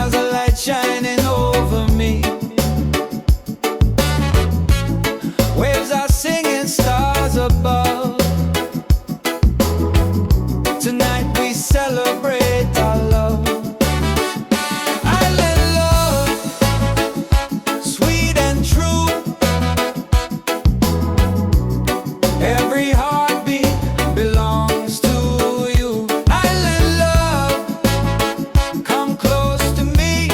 smiles a light shining over me. Waves are singing, stars above. Tonight we celebrate our love. Island love, sweet and true. Every heartbeat belongs to you. Island love, come close to me.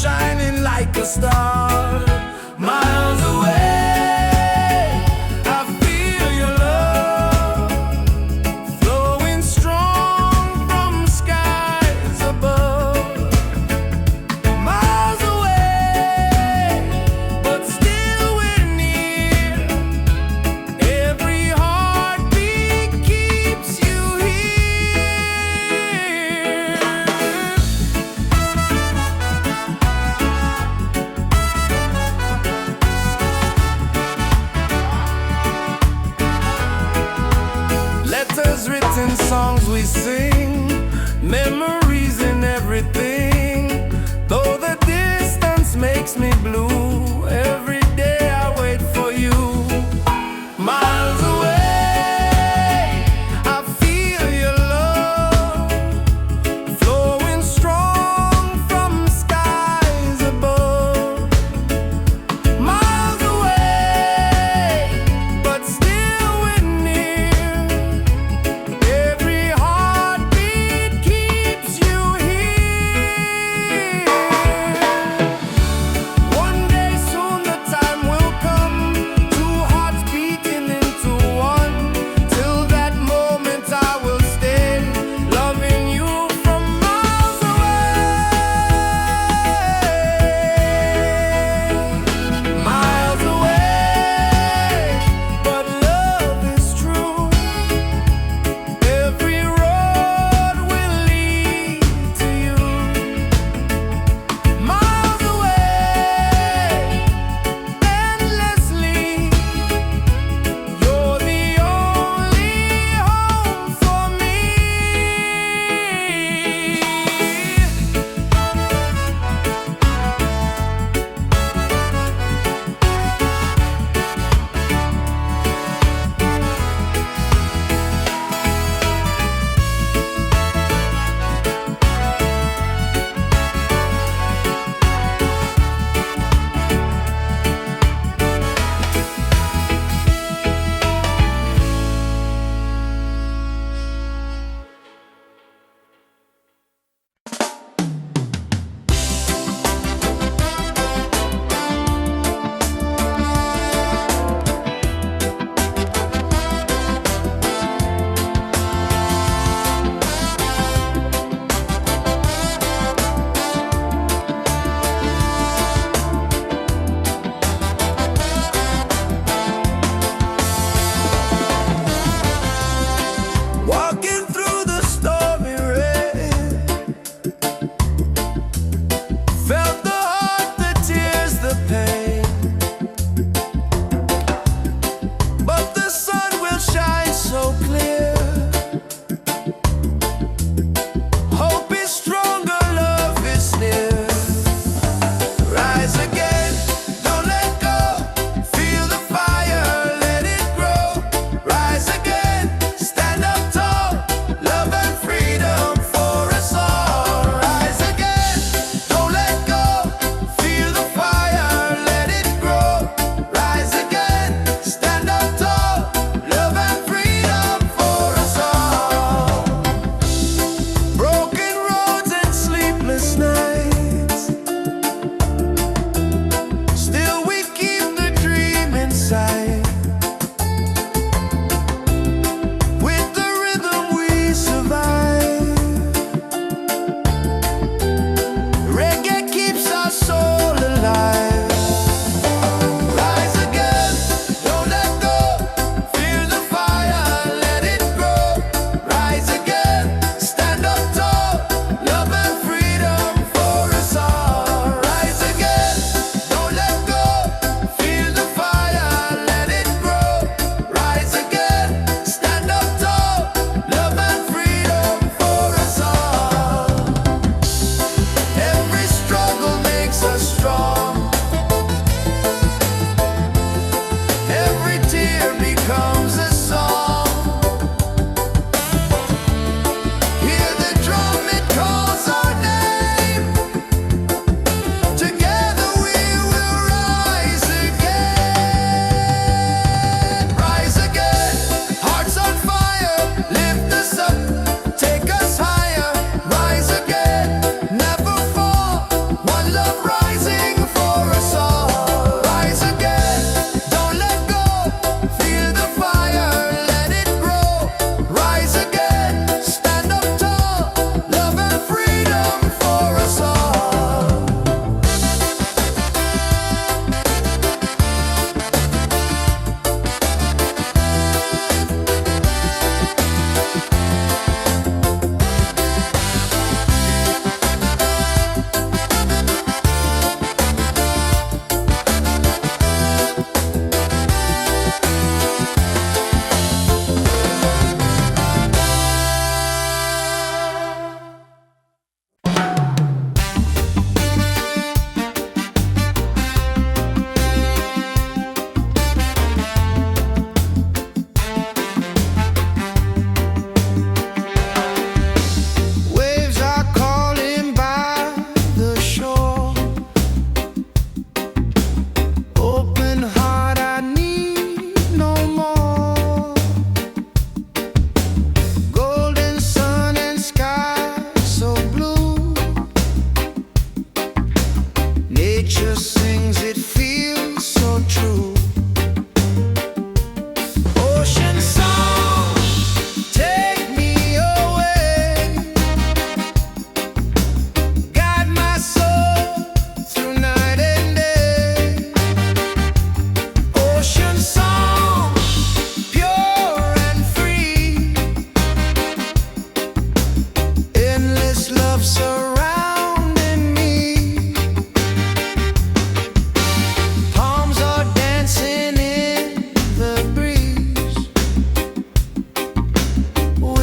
shining like a star. Miles away, I feel your love flowing strong from skies above. Miles away, but still we're near. Every heartbeat keeps you here. Letters written, songs we sing, memories in everything. Though the distance makes me blue, every day I wait for you. Miles away, I feel your love flowing strong from skies above. Miles away, but still we're near. Every heartbeat keeps you here. One day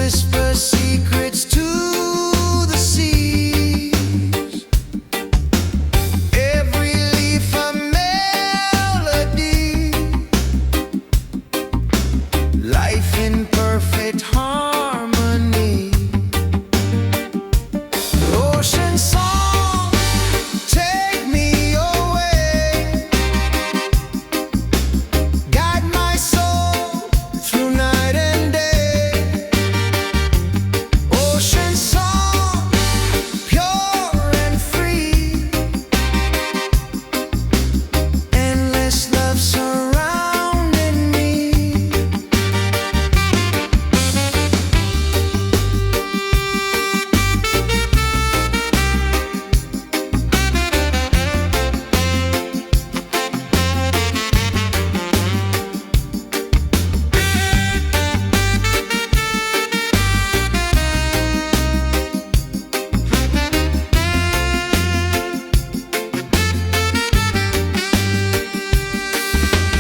whisper secrets to the seas. Every leaf a melody, life in perfect harmony. Ocean song, take me away, guide my soul through night and day. Ocean song, pure and free, endless love surrounding me.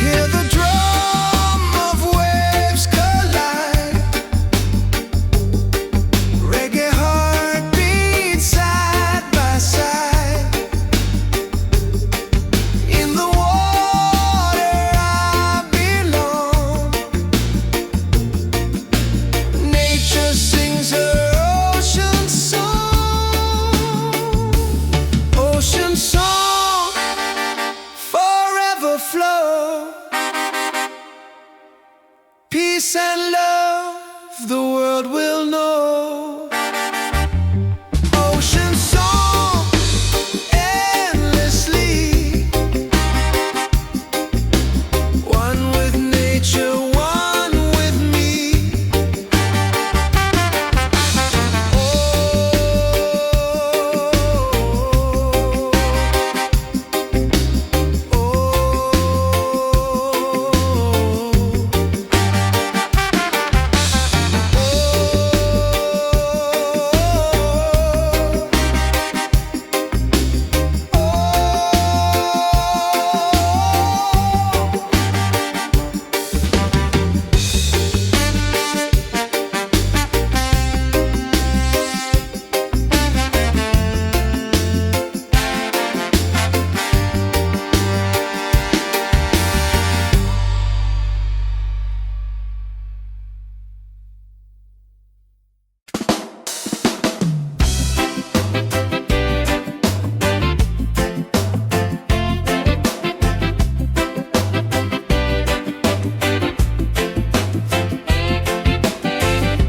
Hear the drum of waves collide, reggae heartbeat side by side. In the water I belong, nature sings her ocean song. Ocean song, forever flow, peace and love the world will know. Ocean song, endlessly, one with nature, one with me.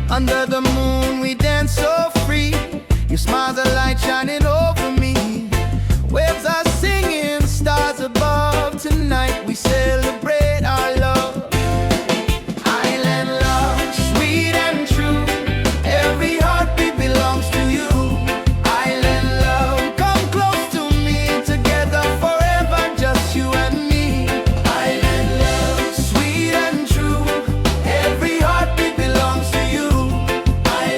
Under the moon we dance so free, you smile, the light shining over me. Waves are singing, stars above. Tonight we celebrate our love. Island love, sweet and true, every heartbeat belongs to you. Island love, come close to me, together forever, just you and me. Island love, sweet and true, every heartbeat belongs to you. Island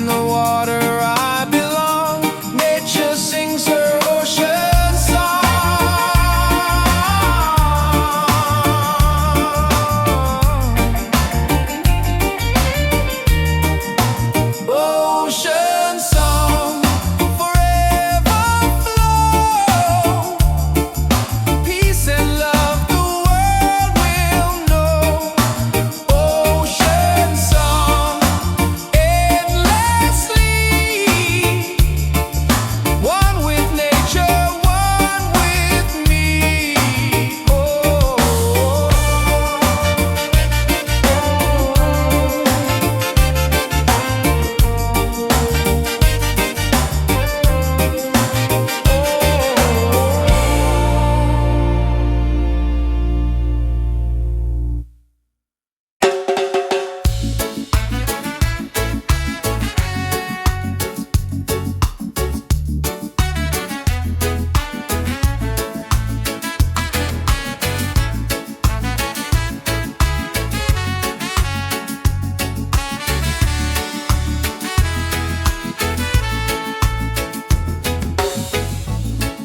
in the water I belong. Nature sings her ocean song. Ocean song, forever flow. Peace and love the world will know. Ocean song, endlessly. One with nature, one with me. Oh.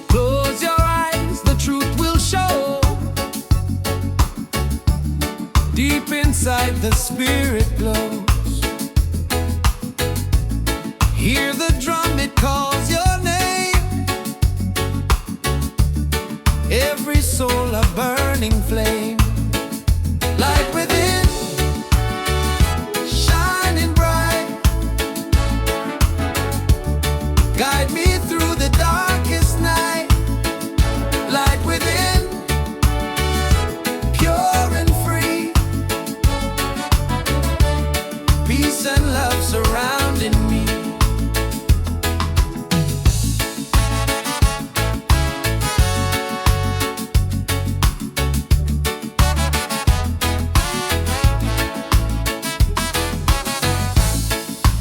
Close your eyes, the truth will show. Deep inside the spirit glows. Hear the drum, it calls your name. Every soul a burning flame. Light within, shining bright. Guide me through the darkest night. Light within, pure and free. Peace and love surrounding me.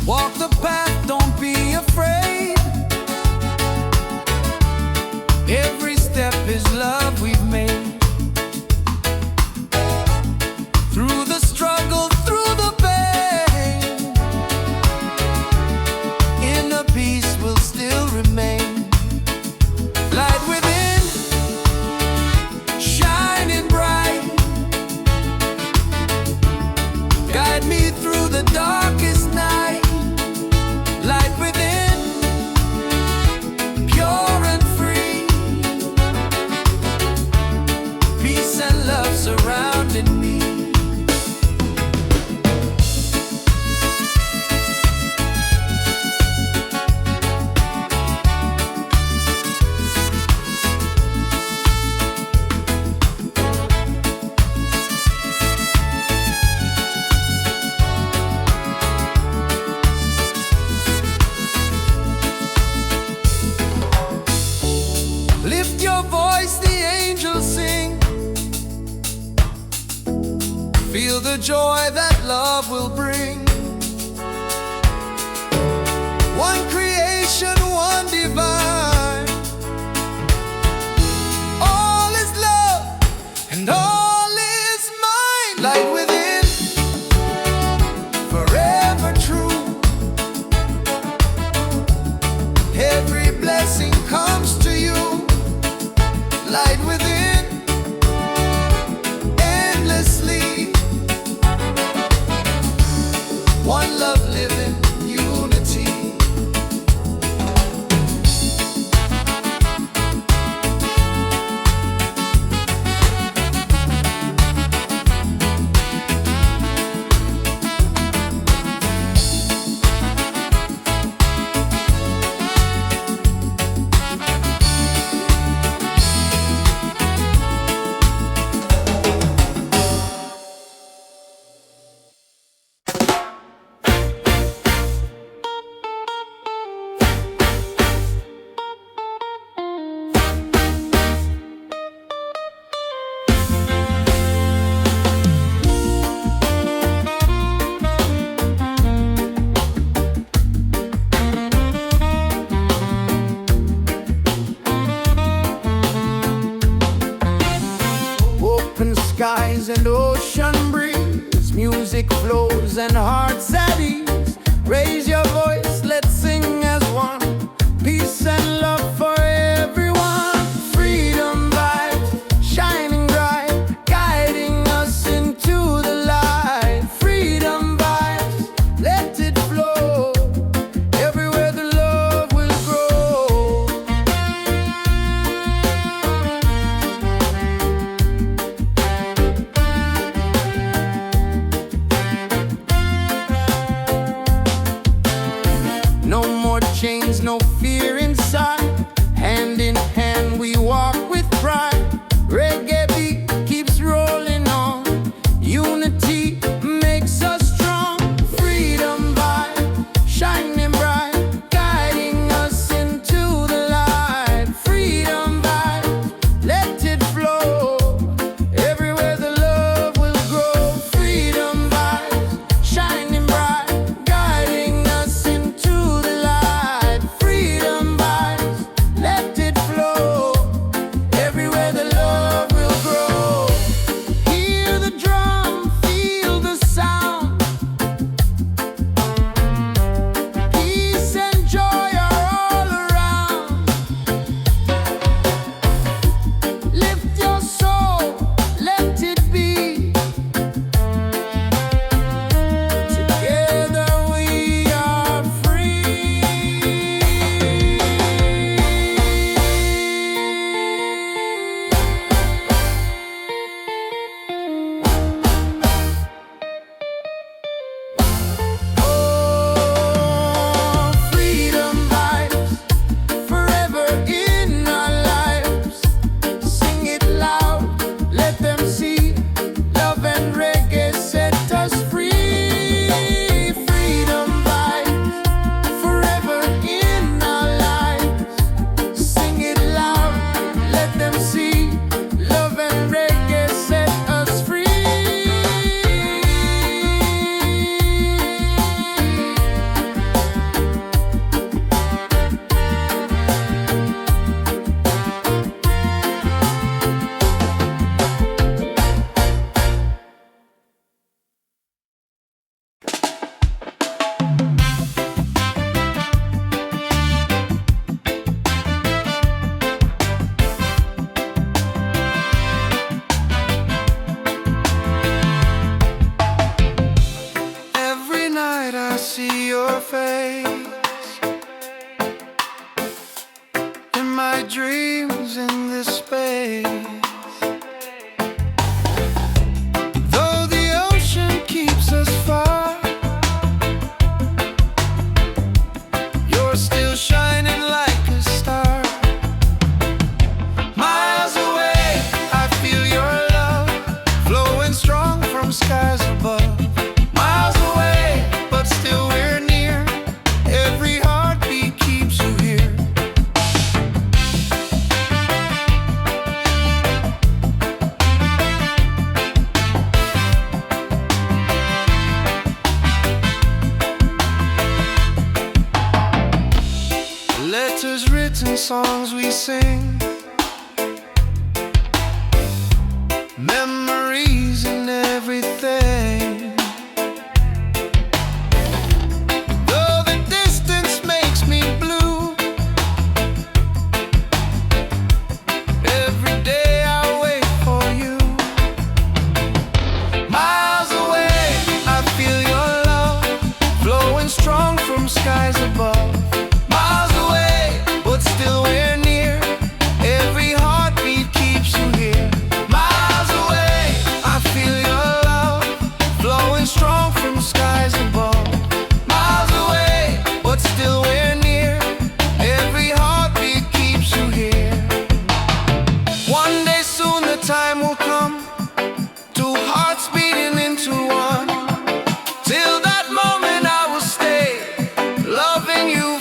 Walk the path, don't be afraid. Every step is love we've made. Through the struggle, through the pain, inner peace will still remain. Light within, shining bright. Guide me through the darkest night. Light within, pure and free. Peace and love surrounding me. Lift your voice, the angels sing. Feel the joy that love will bring. One creation, one divine. All is love and all is mine. Light within, forever true. Every blessing comes to you. Light within, endlessly. place. In my dreams, in this space. Though the ocean keeps us far, you're still shining like a star. Miles away, I feel your love flowing strong from skies above. Miles away, but still we're near. Every heartbeat keeps you here. Letters written, songs we sing, memories in everything. Though the distance makes me blue, every day I wait for you. Miles away, I feel your love flowing strong from skies above. Miles away, but still we're near. Every heartbeat keeps you here. Miles away, I feel your love flowing strong from skies above. Miles away, but still we're near. Every heartbeat keeps you here. One day soon the time will come, two hearts beating into one. Till that moment I will stay, loving you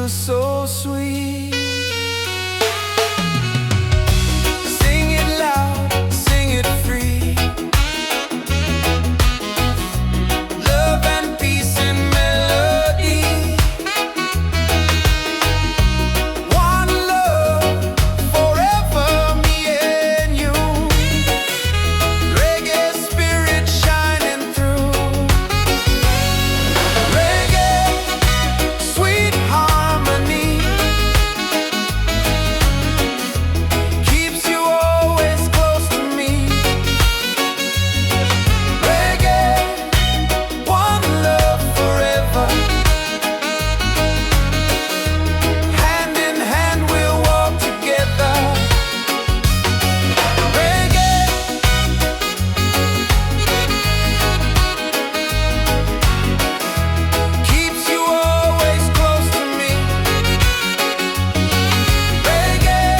feels so sweet. Sing it loud, sing it free. Love and peace and melody. One love forever, me and you. Reggae spirit shining through. Reggae, sweet harmony, keeps you always close to me. Reggae, one love forever. Hand in hand we'll walk together. Reggae, keeps you always close to me. Reggae,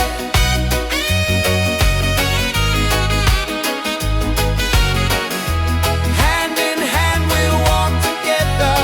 hand in hand we'll walk together.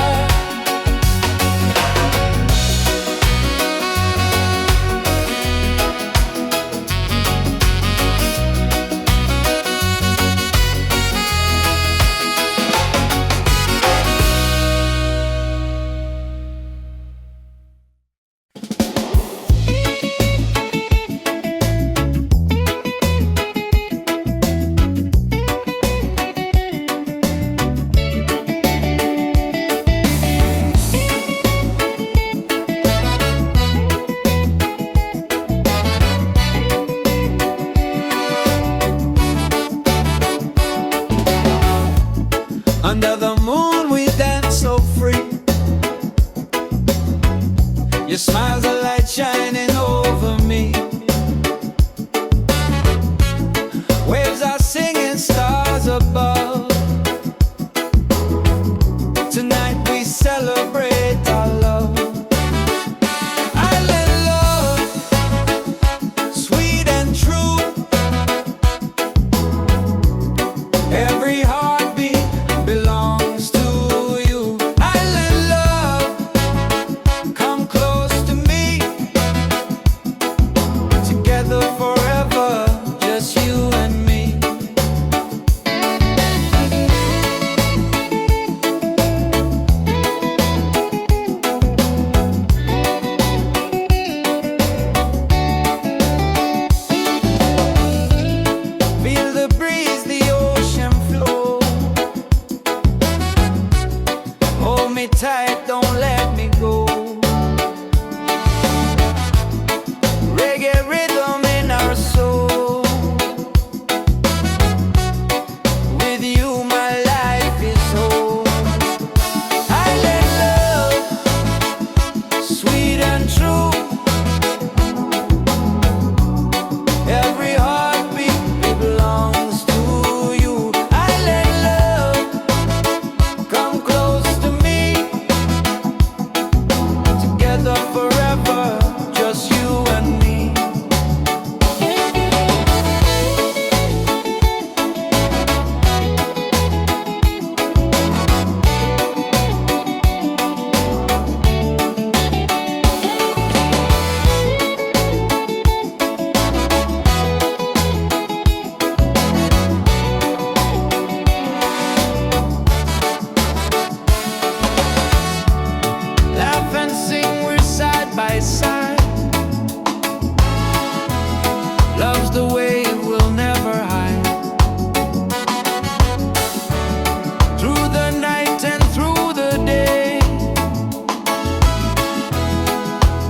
Under the moon we dance so free. Your smile's a light shining over me. Waves are singing, stars above. Tonight we celebrate our love. Island love, sweet and true. Every heartbeat belongs to you. Island love, come close to me. Together forever, just you and me. Feel the breeze, the ocean flow. Hold me tight, don't let me go. Reggae rhythm in our soul. With you my life is whole. Island love, sweet and true. Every heartbeat belongs to you. Island love, come close to me. Together forever, just you and me. Laugh and sing, we're side by side. Love's the way we'll never hide. Through the night and through the day,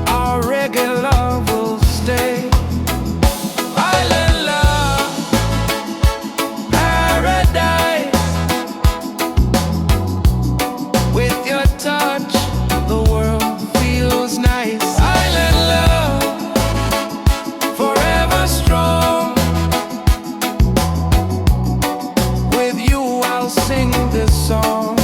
our reggae love will stay. Island love, paradise. With your touch, the world feels nice. Island love, forever strong. With you I'll sing this song.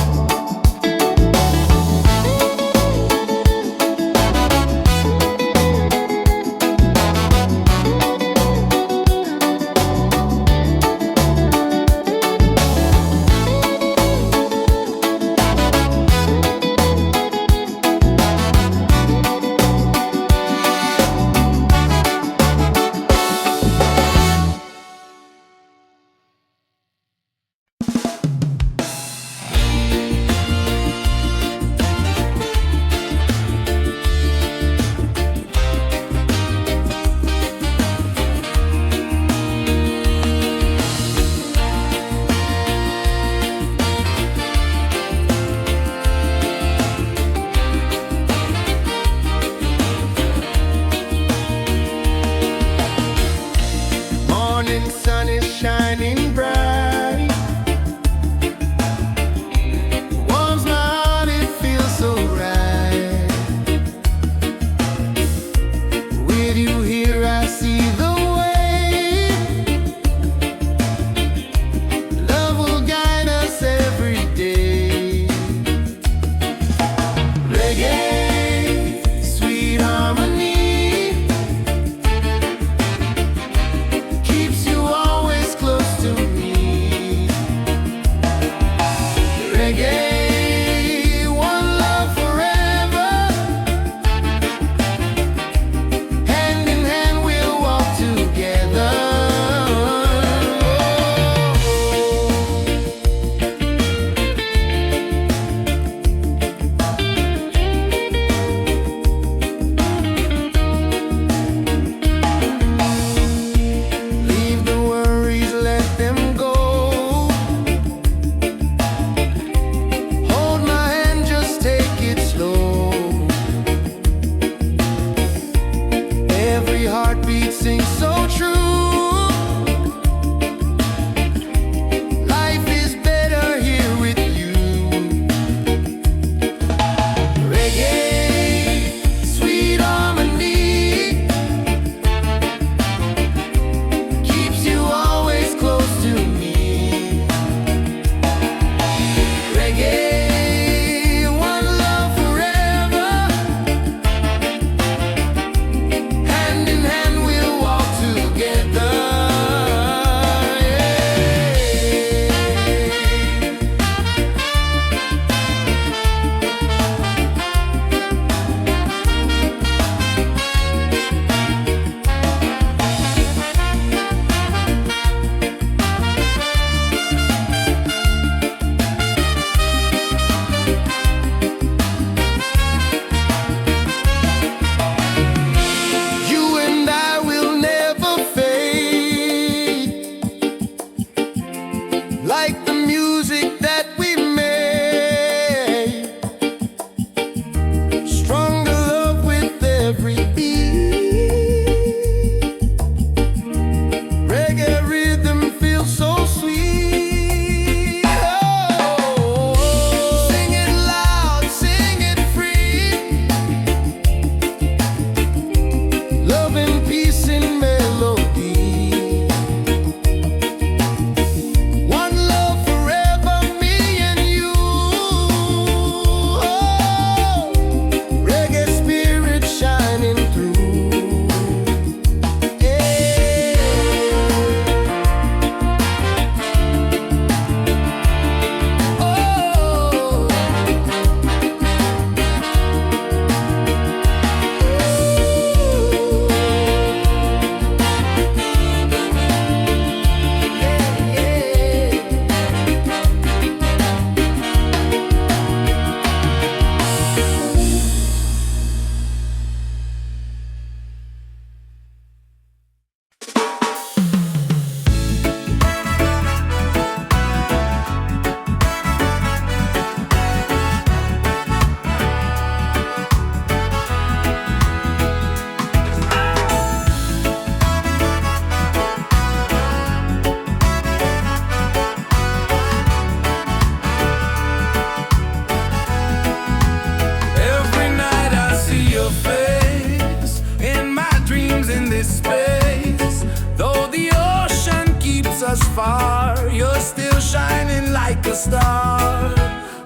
shining like a star.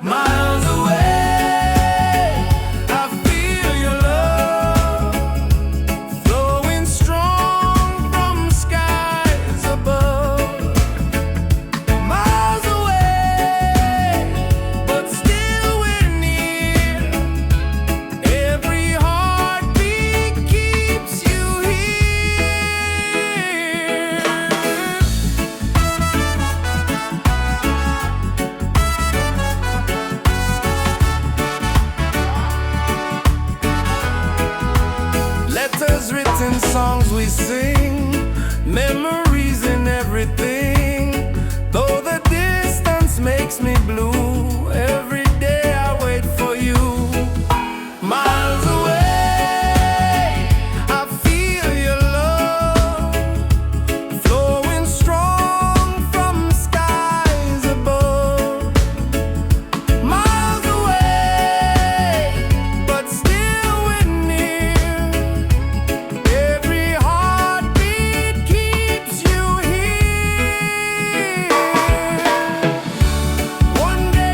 Miles away, I feel your love flowing strong from skies above. Miles away, but still we're near. Every heartbeat keeps you here. Letters written, songs we sing, memories in everything. Though the distance makes me blue, every day I wait for you. Miles away, I feel your love flowing strong from skies above. Miles away, but still we're near. Every heartbeat keeps you here. One day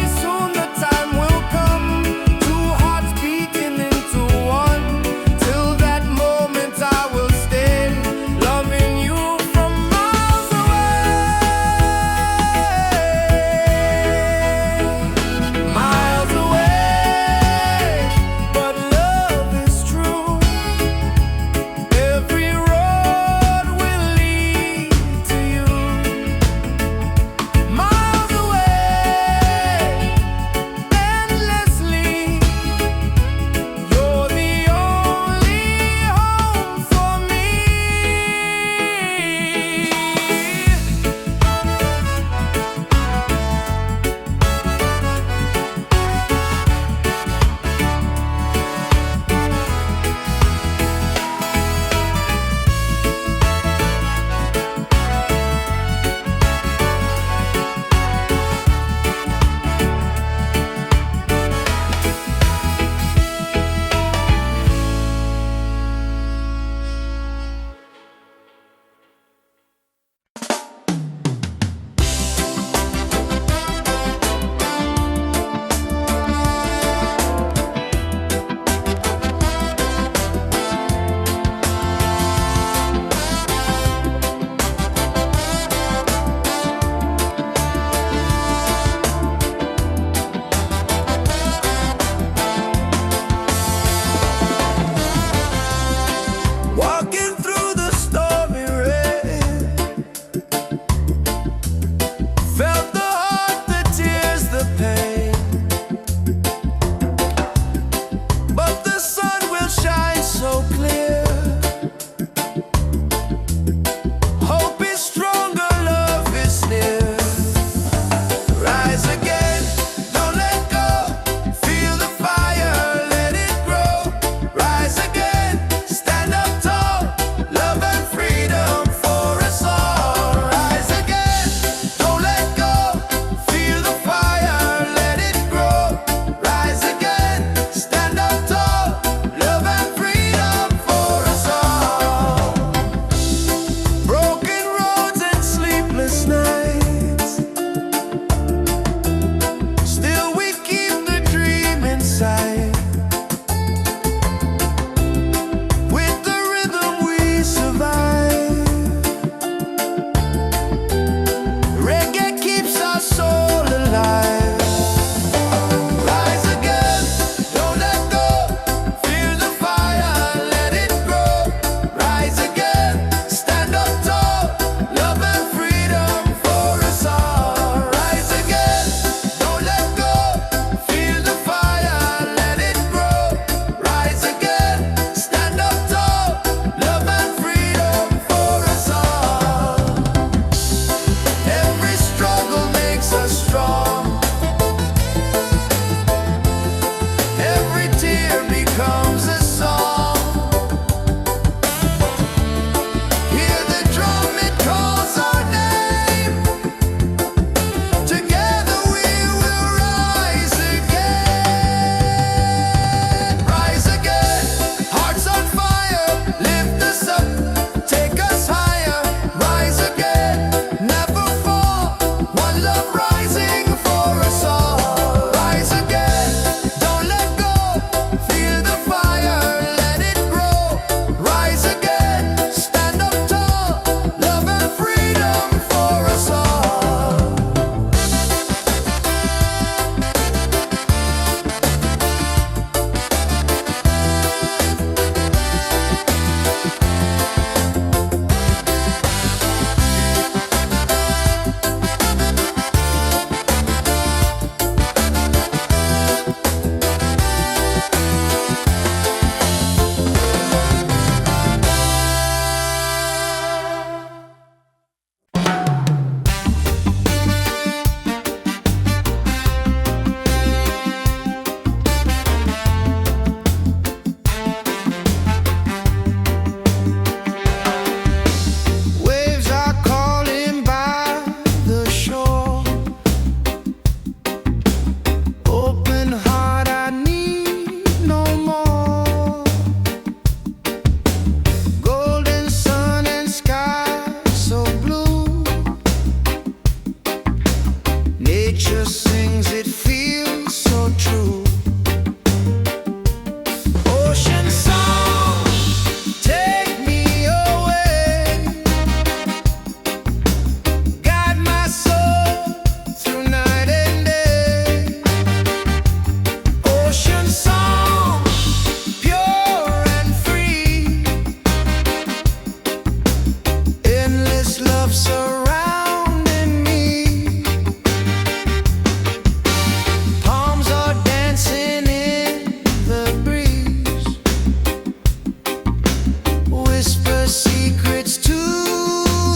whisper secrets to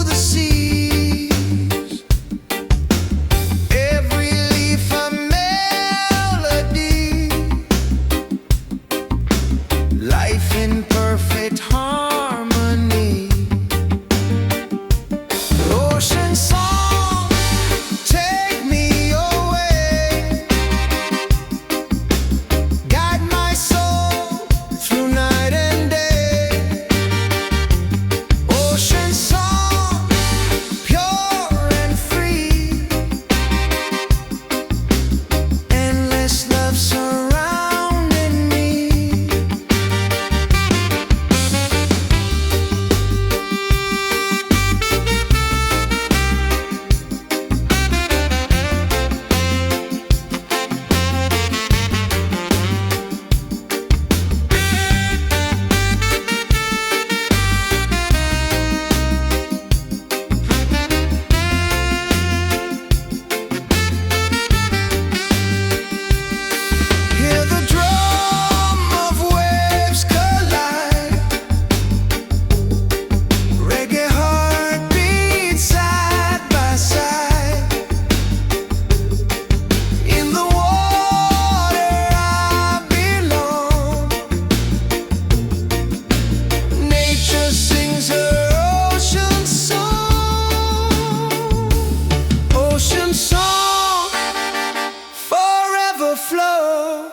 the seas. Every leaf a melody, life in perfect harmony. Ocean song, take me away, guide my soul through night and day. Ocean song, pure and free, endless love surrounding me. Hear the drum of waves collide, reggae heartbeat side by side. In the water I belong, nature sings her ocean song. Ocean song, forever flow,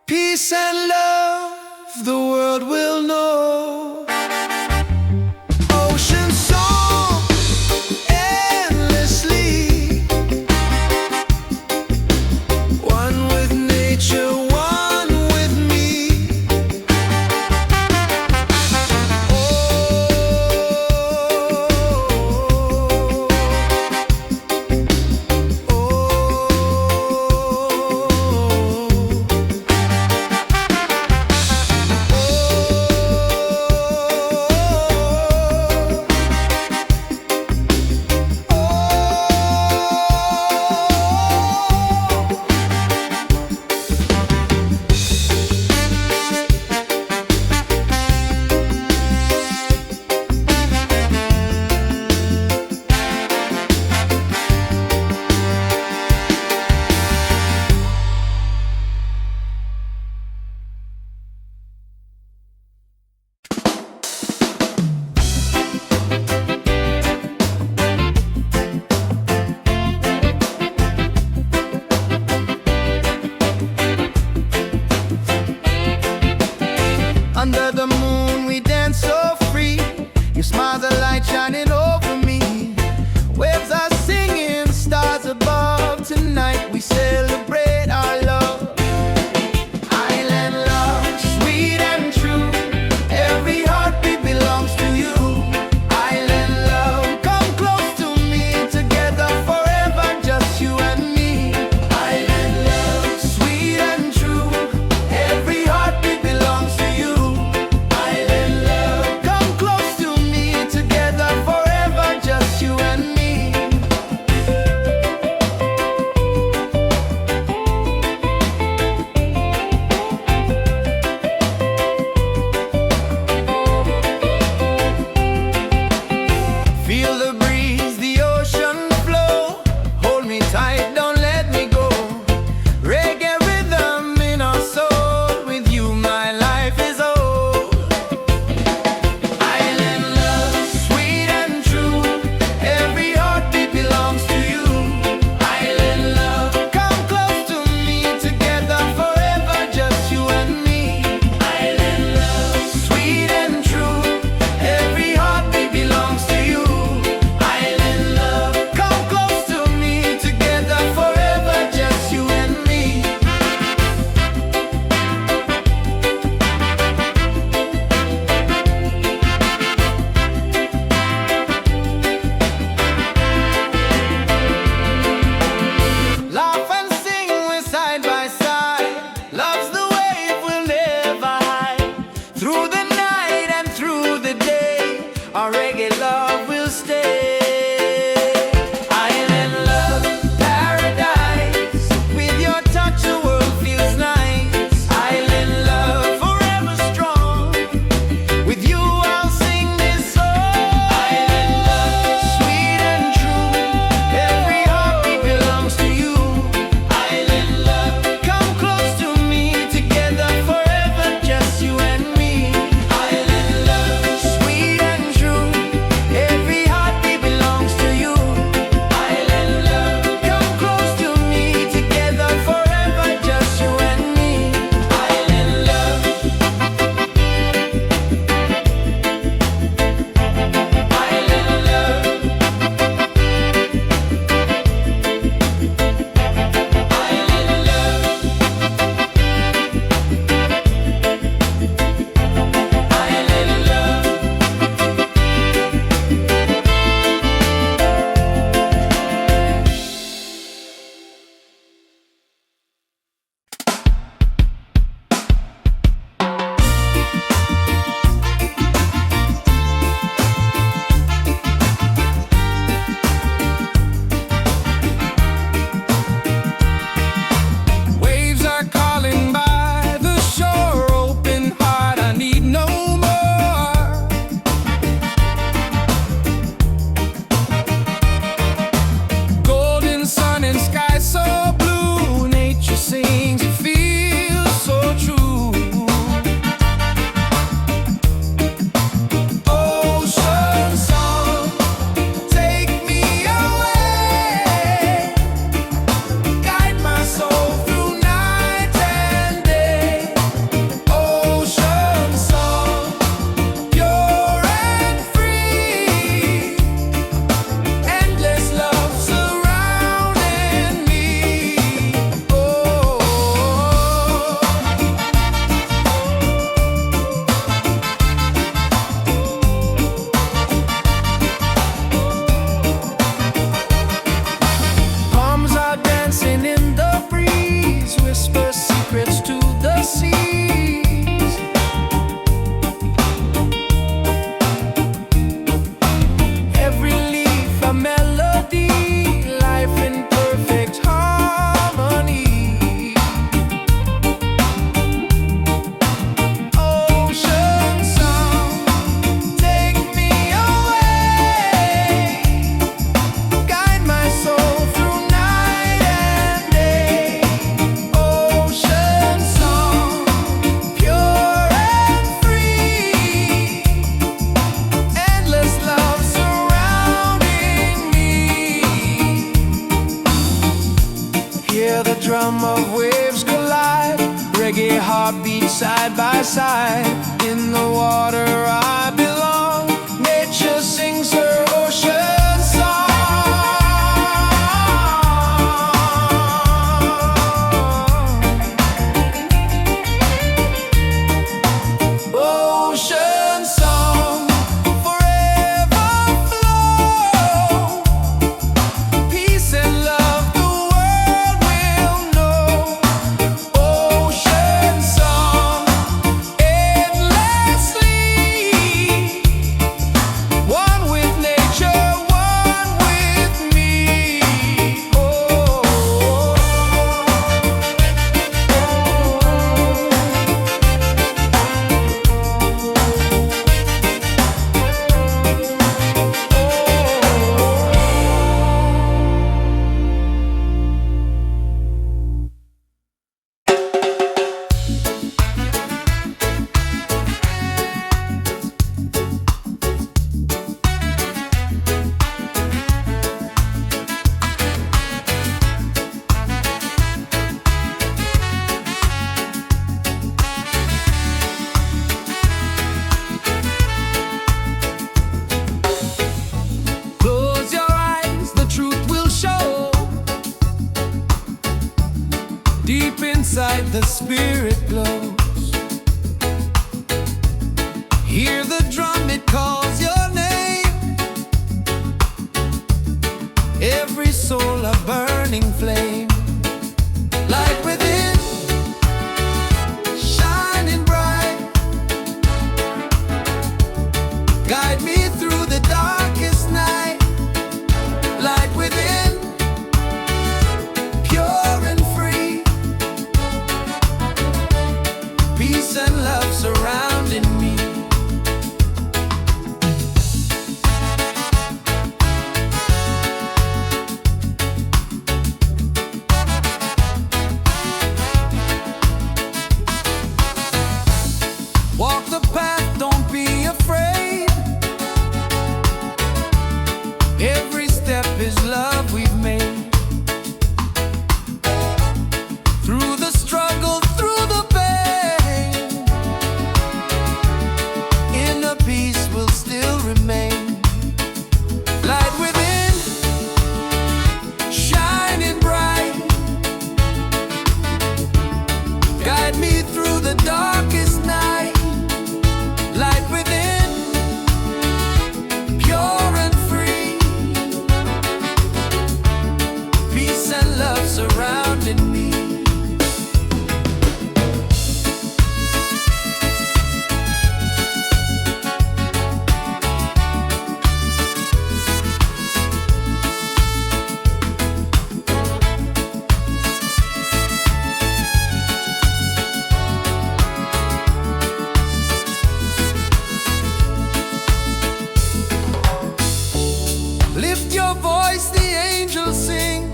peace and love the world will know. Ocean song, endlessly, one with nature, one with me. Under the moon we dance so free. You smile, the light shining over me. Waves are singing, stars above. Tonight we celebrate our love. Island love, sweet and true. Every heartbeat belongs to you. Island love, come close to me. Together forever, just you and me. Island love, sweet and true. Every heartbeat belongs to you. side. In the water I belong. Nature sings her ocean song. Ocean song, forever flow. Peace and love the world will know. Ocean song, endlessly. One with nature, one with me. Close your eyes, the truth will show. Deep inside the spirit glows. Hear the drum, it calls your name. Every soul a burning flame. Light within, shining bright. Guide me through the darkest night. Light within, pure and free. Peace and love surrounding me. Walk the path, don't be afraid. Every step is love we've made. Through the struggle, through the pain, inner peace will still remain. Light within, shining bright. Guide me through the darkest night. Light within, pure and free. Peace and love surrounding me. Lift your voice, the angels sing.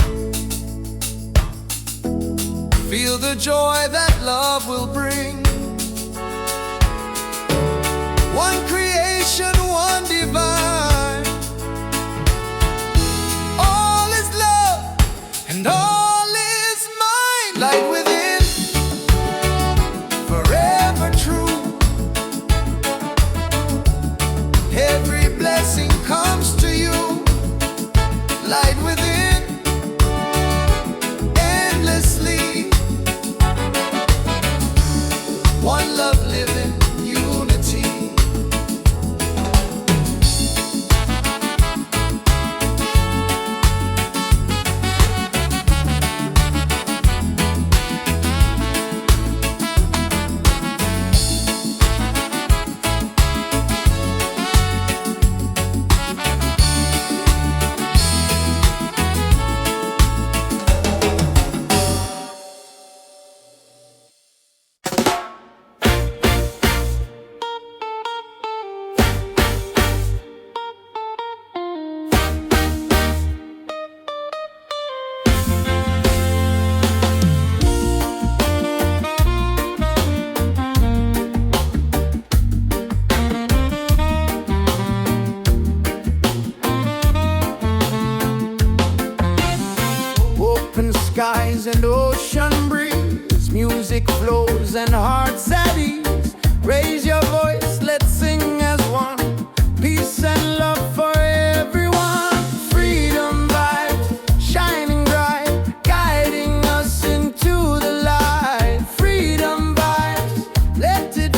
Feel the joy that love will bring. One creation, one divine. All is love and all is mine. Light within, forever true. Every blessing comes to you. Light within, endlessly.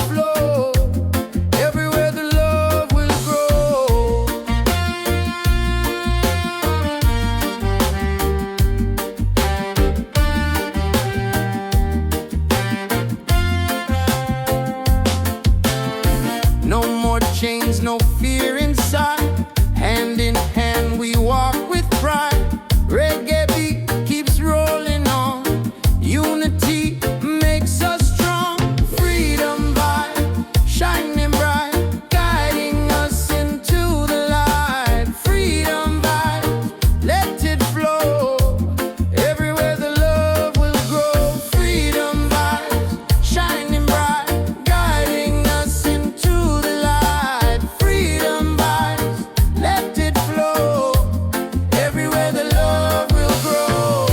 flow. Everywhere the love will grow. No more chains, no fear inside. Hand in hand we walk with pride. Reggae beat keeps rolling on. Unity makes us strong. Freedom vibe, shining bright, guiding us into the light. Freedom vibe, let it flow. Everywhere the love will grow. Freedom vibes, shining bright, guiding us into the light. Freedom vibes, let it flow. Everywhere the love will grow.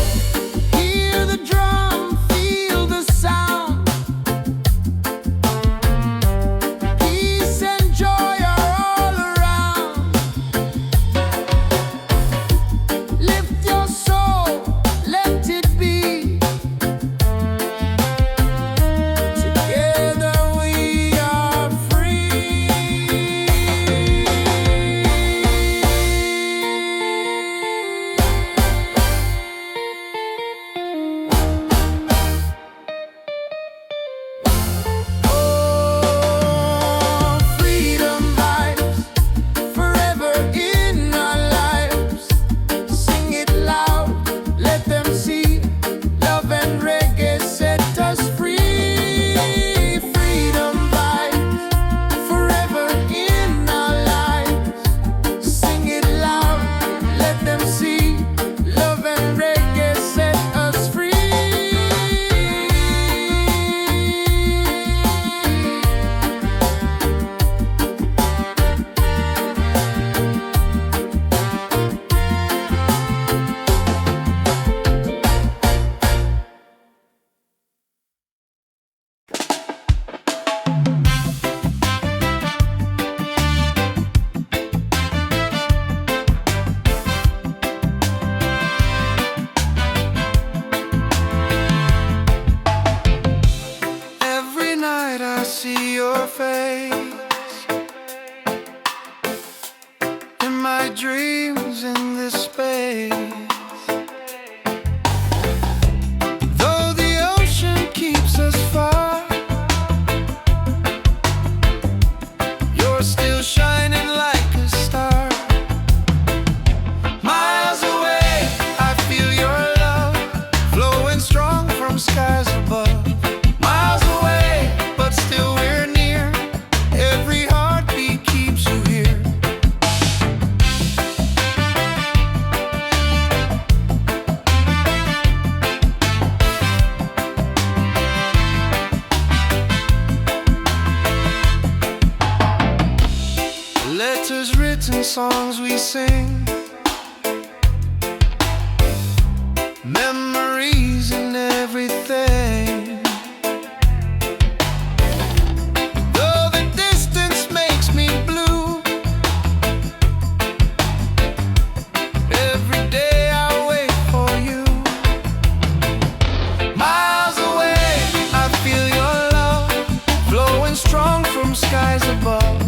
Hear the drum, feel the sound. Peace and joy are all around. Lift your soul, let it be. Together we are free. Oh, freedom vibes forever in our lives. Sing it loud, let them see. Love and reggae set us free. Freedom vibes forever in our lives. Sing it loud, let them see. Love and reggae set us free. Every night I see your face in my dreams in this space. Though the ocean keeps us far, you're still shining like a star. Miles away, I feel your love flowing strong from skies above. Miles away, but still we're near. Every heartbeat keeps you here. Letters written, songs we sing, memories and everything. Though the distance makes me blue, every day I wait for you. Miles away, I feel your love flowing strong from skies above.